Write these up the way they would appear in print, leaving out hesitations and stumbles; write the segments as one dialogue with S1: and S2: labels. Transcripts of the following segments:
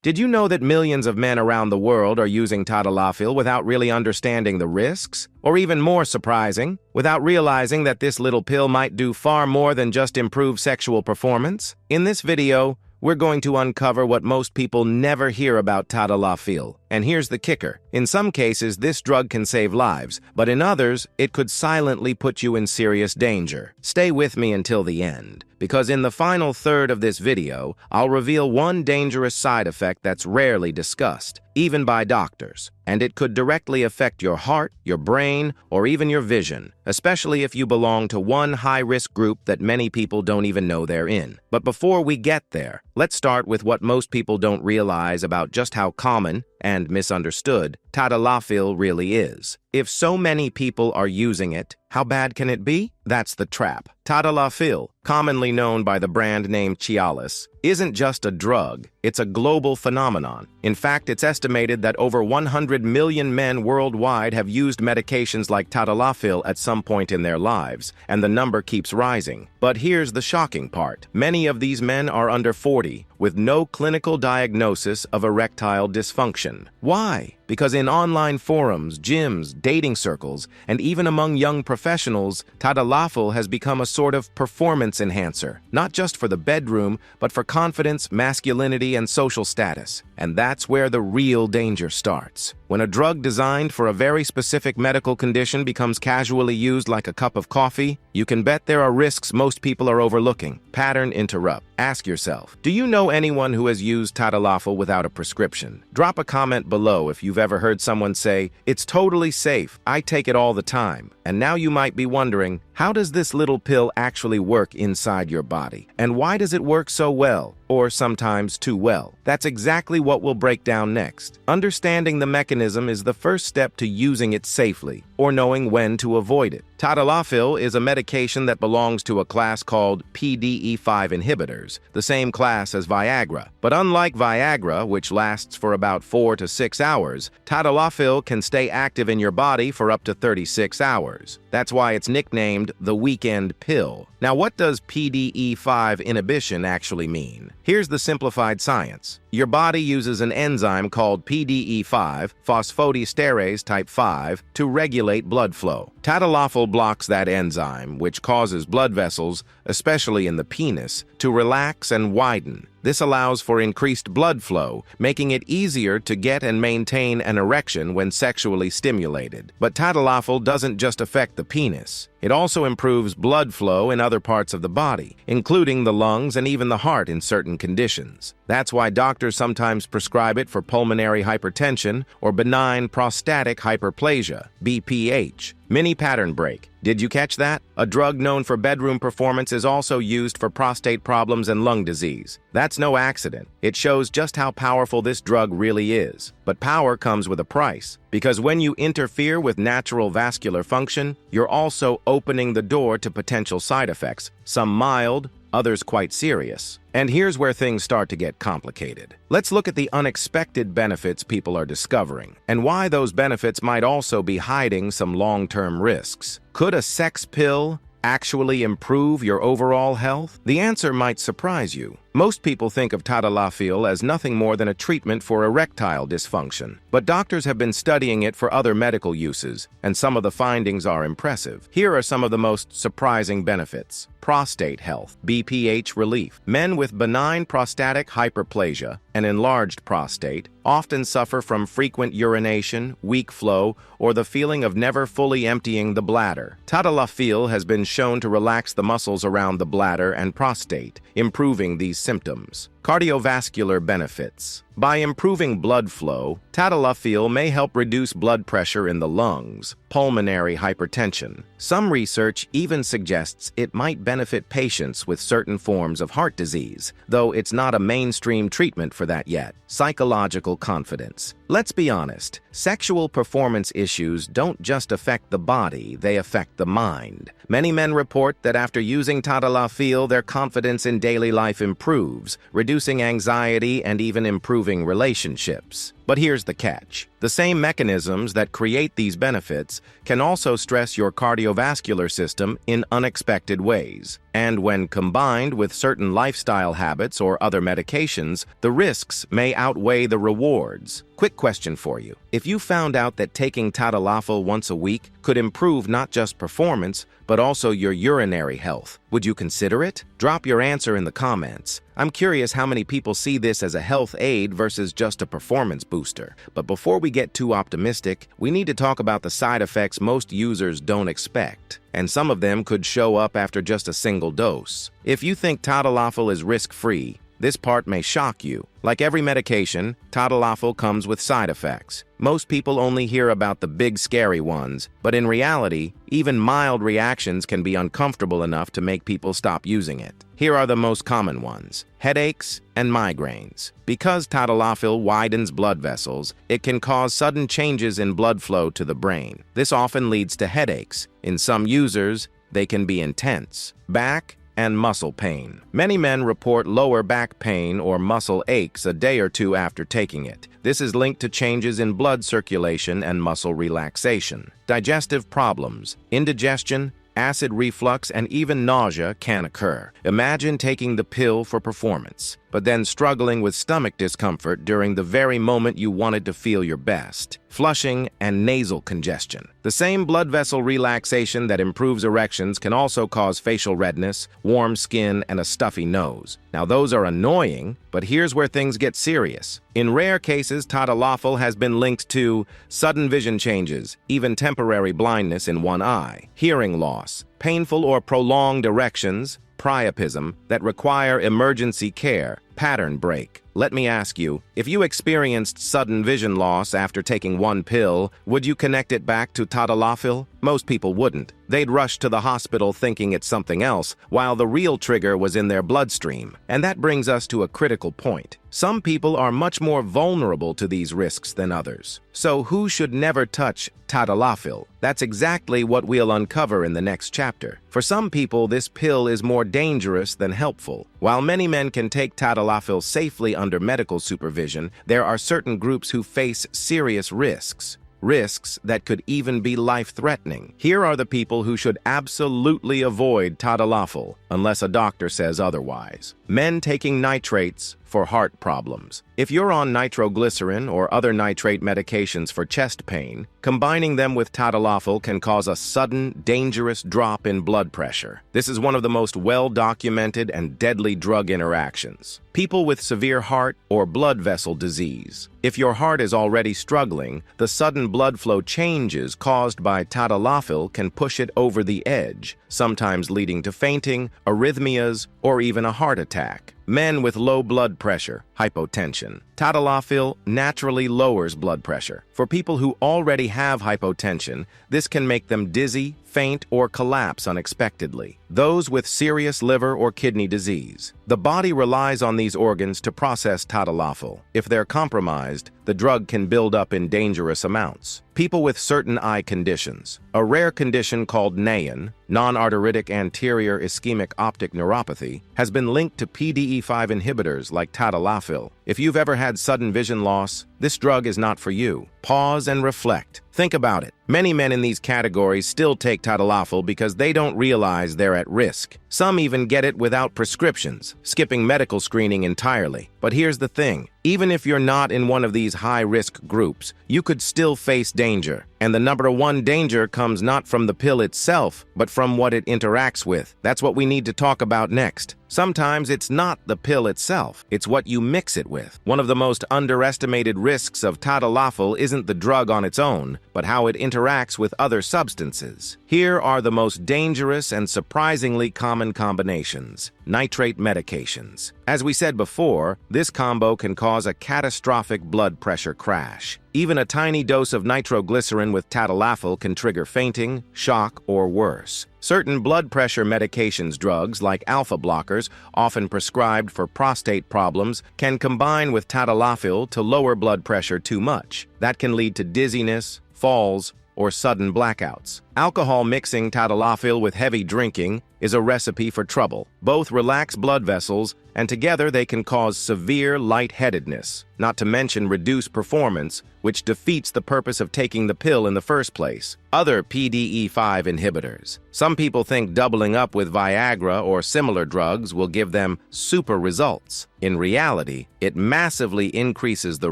S1: Did you know that millions of men around the world are using Tadalafil without really understanding the risks? Or even more surprising, without realizing that this little pill might do far more than just improve sexual performance? In this video, we're going to uncover what most people never hear about Tadalafil. And here's the kicker. In some cases, this drug can save lives, but in others, it could silently put you in serious danger. Stay with me until the end, because in the final third of this video, I'll reveal one dangerous side effect that's rarely discussed, even by doctors. And it could directly affect your heart, your brain, or even your vision, especially if you belong to one high-risk group that many people don't even know they're in. But before we get there, let's start with what most people don't realize about just how common and misunderstood Tadalafil really is. If so many people are using it, how bad can it be? That's the trap. Tadalafil, commonly known by the brand name Cialis, isn't just a drug, it's a global phenomenon. In fact, it's estimated that over 100 million men worldwide have used medications like Tadalafil at some point in their lives, and the number keeps rising. But here's the shocking part. Many of these men are under 40, with no clinical diagnosis of erectile dysfunction. Why? Because in online forums, gyms, dating circles, and even among young professionals, Tadalafil has become a sort of performance enhancer, not just for the bedroom, but for confidence, masculinity, and social status. And that's where the real danger starts. When a drug designed for a very specific medical condition becomes casually used like a cup of coffee, you can bet there are risks most people are overlooking. Pattern interrupt. Ask yourself, do you know anyone who has used Tadalafil without a prescription? Drop a comment below if you've ever heard someone say, "It's totally safe, I take it all the time." And now you might be wondering, how does this little pill actually work inside your body? And why does it work so well? Or sometimes too well? That's exactly what we'll break down next. Understanding the mechanism is the first step to using it safely, or knowing when to avoid it. Tadalafil is a medication that belongs to a class called PDE5 inhibitors, the same class as Viagra. But unlike Viagra, which lasts for about 4 to 6 hours, Tadalafil can stay active in your body for up to 36 hours. That's why it's nicknamed the weekend pill. Now, what does PDE5 inhibition actually mean? Here's the simplified science. Your body uses an enzyme called PDE5, phosphodiesterase type 5, to regulate blood flow. Tadalafil blocks that enzyme, which causes blood vessels, especially in the penis, to relax and widen. This allows for increased blood flow, making it easier to get and maintain an erection when sexually stimulated. But Tadalafil doesn't just affect the penis. It also improves blood flow in other parts of the body, including the lungs and even the heart in certain conditions. That's why doctors sometimes prescribe it for pulmonary hypertension or benign prostatic hyperplasia, BPH. Mini pattern break. Did you catch that? A drug known for bedroom performance is also used for prostate problems and lung disease. That's no accident. It shows just how powerful this drug really is. But power comes with a price, because when you interfere with natural vascular function, you're also opening the door to potential side effects, some mild, others quite serious. And here's where things start to get complicated. Let's look at the unexpected benefits people are discovering, and why those benefits might also be hiding some long-term risks. Could a sex pill actually improve your overall health? The answer might surprise you. Most people think of Tadalafil as nothing more than a treatment for erectile dysfunction, but doctors have been studying it for other medical uses, and some of the findings are impressive. Here are some of the most surprising benefits. Prostate health, BPH relief. Men with benign prostatic hyperplasia, an enlarged prostate, often suffer from frequent urination, weak flow, or the feeling of never fully emptying the bladder. Tadalafil has been shown to relax the muscles around the bladder and prostate, improving these symptoms. Cardiovascular benefits. By improving blood flow, Tadalafil may help reduce blood pressure in the lungs, pulmonary hypertension. Some research even suggests it might benefit patients with certain forms of heart disease, though it's not a mainstream treatment for that yet. Psychological confidence. Let's be honest, sexual performance issues don't just affect the body, they affect the mind. Many men report that after using Tadalafil, their confidence in daily life improves, reducing anxiety and even improving relationships. But here's the catch. The same mechanisms that create these benefits can also stress your cardiovascular system in unexpected ways. And when combined with certain lifestyle habits or other medications, the risks may outweigh the rewards. Quick question for you. If you found out that taking Tadalafil once a week could improve not just performance, but also your urinary health, would you consider it? Drop your answer in the comments. I'm curious how many people see this as a health aid versus just a performance booster. But before we get too optimistic, we need to talk about the side effects most users don't expect. And some of them could show up after just a single dose. If you think Tadalafil is risk-free, this part may shock you. Like every medication, Tadalafil comes with side effects. Most people only hear about the big scary ones, but in reality, even mild reactions can be uncomfortable enough to make people stop using it. Here are the most common ones: headaches and migraines. Because Tadalafil widens blood vessels, it can cause sudden changes in blood flow to the brain. This often leads to headaches. In some users, they can be intense. Back and muscle pain. Many men report lower back pain or muscle aches a day or two after taking it. This is linked to changes in blood circulation and muscle relaxation. Digestive problems, indigestion, acid reflux, and even nausea can occur. Imagine taking the pill for performance, but then struggling with stomach discomfort during the very moment you wanted to feel your best. Flushing and nasal congestion. The same blood vessel relaxation that improves erections can also cause facial redness, warm skin, and a stuffy nose. Now those are annoying, but here's where things get serious. In rare cases, Tadalafil has been linked to sudden vision changes, even temporary blindness in one eye, hearing loss, painful or prolonged erections, priapism that require emergency care, pattern break. Let me ask you, if you experienced sudden vision loss after taking one pill, would you connect it back to Tadalafil? Most people wouldn't. They'd rush to the hospital thinking it's something else, while the real trigger was in their bloodstream. And that brings us to a critical point. Some people are much more vulnerable to these risks than others. So who should never touch Tadalafil? That's exactly what we'll uncover in the next chapter. For some people, this pill is more dangerous than helpful. While many men can take Tadalafil safely under medical supervision, there are certain groups who face serious risks. Risks that could even be life-threatening. Here are the people who should absolutely avoid Tadalafil, unless a doctor says otherwise. Men taking nitrates for heart problems. If you're on nitroglycerin or other nitrate medications for chest pain, combining them with Tadalafil can cause a sudden, dangerous drop in blood pressure. This is one of the most well-documented and deadly drug interactions. People with severe heart or blood vessel disease. If your heart is already struggling, the sudden blood flow changes caused by Tadalafil can push it over the edge, sometimes leading to fainting, arrhythmias, or even a heart attack. Men with low blood pressure, hypotension. Tadalafil naturally lowers blood pressure. For people who already have hypotension, this can make them dizzy, faint, or collapse unexpectedly. Those with serious liver or kidney disease. The body relies on these organs to process Tadalafil. If they're compromised, the drug can build up in dangerous amounts. People with certain eye conditions. A rare condition called NAIN, non-arteritic anterior ischemic optic neuropathy, has been linked to PDE5 inhibitors like Tadalafil. If you've ever had sudden vision loss, this drug is not for you. Pause and reflect. Think about it. Many men in these categories still take Tadalafil because they don't realize they're at risk. Some even get it without prescriptions, skipping medical screening entirely. But here's the thing. Even if you're not in one of these high-risk groups, you could still face danger. And the number one danger comes not from the pill itself, but from what it interacts with. That's what we need to talk about next. Sometimes it's not the pill itself, it's what you mix it with. One of the most underestimated risks of Tadalafil isn't the drug on its own, but how it interacts with other substances. Here are the most dangerous and surprisingly common combinations. Nitrate medications. As we said before, this combo can cause a catastrophic blood pressure crash. Even a tiny dose of nitroglycerin with Tadalafil can trigger fainting, shock, or worse. Certain blood pressure medications drugs, like alpha blockers, often prescribed for prostate problems, can combine with Tadalafil to lower blood pressure too much. That can lead to dizziness, falls, or sudden blackouts. Alcohol mixing Tadalafil with heavy drinking is a recipe for trouble. Both relax blood vessels, and together they can cause severe lightheadedness, not to mention reduce performance, which defeats the purpose of taking the pill in the first place. Other PDE5 inhibitors. Some people think doubling up with Viagra or similar drugs will give them super results. In reality, it massively increases the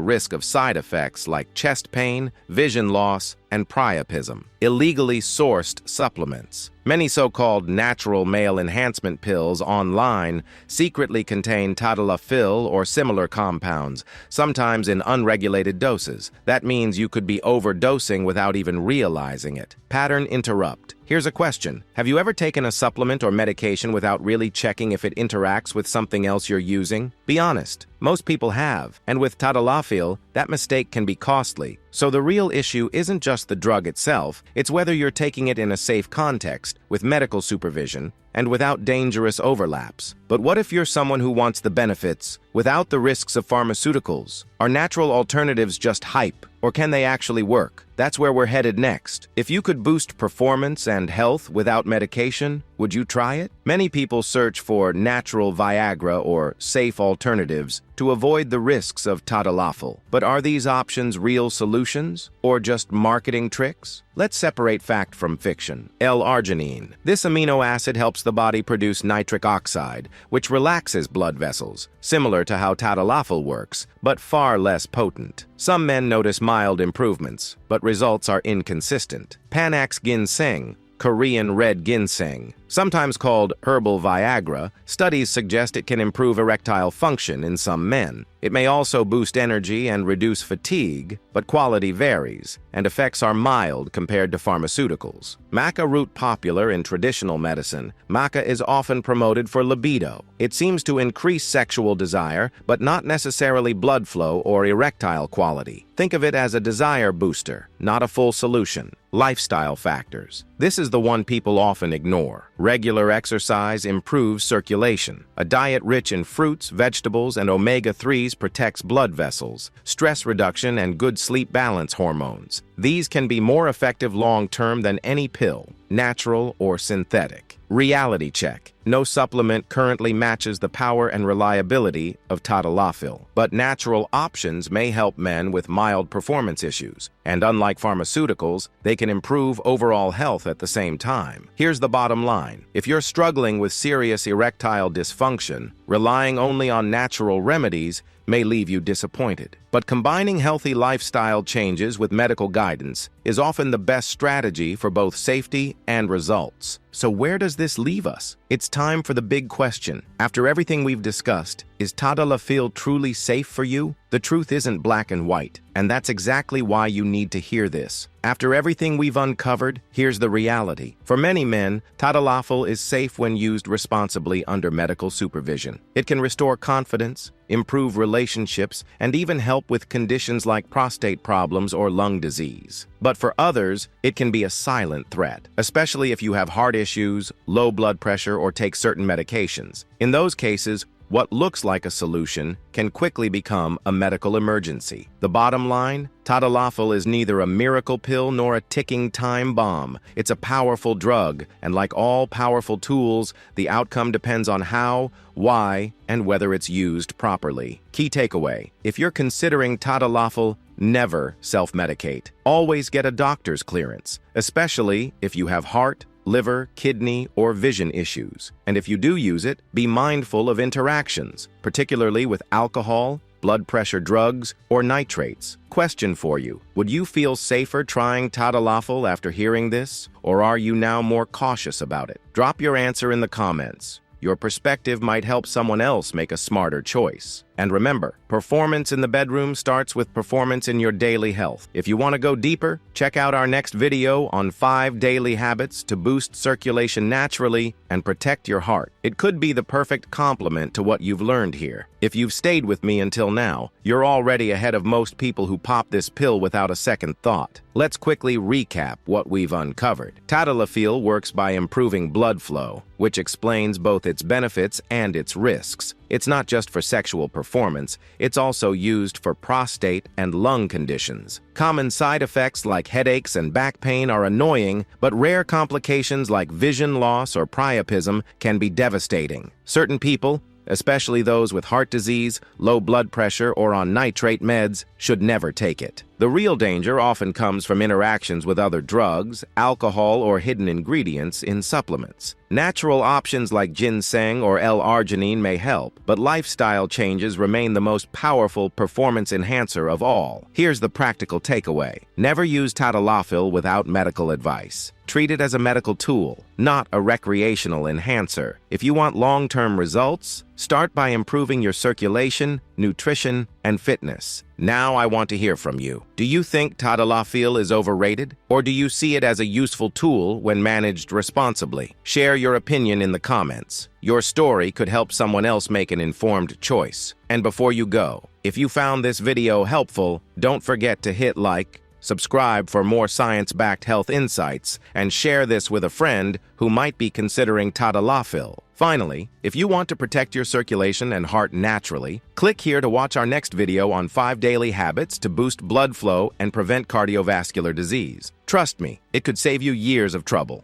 S1: risk of side effects like chest pain, vision loss, and priapism. Illegally sourced supplements. Many so-called natural male enhancement pills online secretly contain Tadalafil or similar compounds, sometimes in unregulated doses. That means you could be overdosing without even realizing it. Pattern interrupt. Here's a question. Have you ever taken a supplement or medication without really checking if it interacts with something else you're using? Be honest. Most people have, and with Tadalafil, that mistake can be costly. So the real issue isn't just the drug itself, it's whether you're taking it in a safe context, with medical supervision, and without dangerous overlaps. But what if you're someone who wants the benefits, without the risks of pharmaceuticals? Are natural alternatives just hype, or can they actually work? That's where we're headed next. If you could boost performance and health without medication, would you try it? Many people search for natural Viagra or safe alternatives to avoid the risks of Tadalafil. But are these options real solutions, or just marketing tricks? Let's separate fact from fiction. L-arginine. This amino acid helps the body produce nitric oxide, which relaxes blood vessels, similar to how Tadalafil works, but far less potent. Some men notice mild improvements, but results are inconsistent. Panax ginseng, Korean red ginseng. Sometimes called herbal Viagra, studies suggest it can improve erectile function in some men. It may also boost energy and reduce fatigue, but quality varies, and effects are mild compared to pharmaceuticals. Maca root, popular in traditional medicine, maca is often promoted for libido. It seems to increase sexual desire, but not necessarily blood flow or erectile quality. Think of it as a desire booster, not a full solution. Lifestyle factors. This is the one people often ignore. Regular exercise improves circulation. A diet rich in fruits, vegetables, and omega-3s protects blood vessels. Stress reduction and good sleep balance hormones. These can be more effective long-term than any pill, natural or synthetic. Reality check. No supplement currently matches the power and reliability of Tadalafil, but natural options may help men with mild performance issues, and unlike pharmaceuticals, they can improve overall health at the same time. Here's the bottom line. If you're struggling with serious erectile dysfunction, relying only on natural remedies may leave you disappointed. But combining healthy lifestyle changes with medical guidance is often the best strategy for both safety and results. So where does this leave us? It's time for the big question. After everything we've discussed, is Tadalafil truly safe for you? The truth isn't black and white, and that's exactly why you need to hear this. After everything we've uncovered, here's the reality. For many men, Tadalafil is safe when used responsibly under medical supervision. It can restore confidence, improve relationships, and even help with conditions like prostate problems or lung disease. But for others, it can be a silent threat, especially if you have heart issues, low blood pressure, or take certain medications. In those cases, what looks like a solution can quickly become a medical emergency. The bottom line, Tadalafil is neither a miracle pill nor a ticking time bomb. It's a powerful drug, and like all powerful tools, the outcome depends on how, why, and whether it's used properly. Key takeaway: if you're considering Tadalafil, never self-medicate. Always get a doctor's clearance, especially if you have heart, liver, kidney, or vision issues. And if you do use it, be mindful of interactions, particularly with alcohol, blood pressure drugs, or nitrates. Question for you: would you feel safer trying Tadalafil after hearing this, or are you now more cautious about it? Drop your answer in the comments. Your perspective might help someone else make a smarter choice. And remember, performance in the bedroom starts with performance in your daily health. If you want to go deeper, check out our next video on 5 daily habits to boost circulation naturally and protect your heart. It could be the perfect complement to what you've learned here. If you've stayed with me until now, you're already ahead of most people who pop this pill without a second thought. Let's quickly recap what we've uncovered. Tadalafil works by improving blood flow, which explains both its benefits and its risks. It's not just for sexual performance, it's also used for prostate and lung conditions. Common side effects like headaches and back pain are annoying, but rare complications like vision loss or priapism can be devastating. Certain people, especially those with heart disease, low blood pressure, or on nitrate meds, should never take it. The real danger often comes from interactions with other drugs, alcohol, or hidden ingredients in supplements. Natural options like ginseng or L-arginine may help, but lifestyle changes remain the most powerful performance enhancer of all. Here's the practical takeaway. Never use Tadalafil without medical advice. Treat it as a medical tool, not a recreational enhancer. If you want long-term results, start by improving your circulation, nutrition, and fitness. Now I want to hear from you. Do you think Tadalafil is overrated? Or do you see it as a useful tool when managed responsibly? Share your opinion in the comments. Your story could help someone else make an informed choice. And before you go, if you found this video helpful, don't forget to hit like, subscribe for more science-backed health insights, and share this with a friend who might be considering Tadalafil. Finally, if you want to protect your circulation and heart naturally, click here to watch our next video on 5 daily habits to boost blood flow and prevent cardiovascular disease. Trust me, it could save you years of trouble.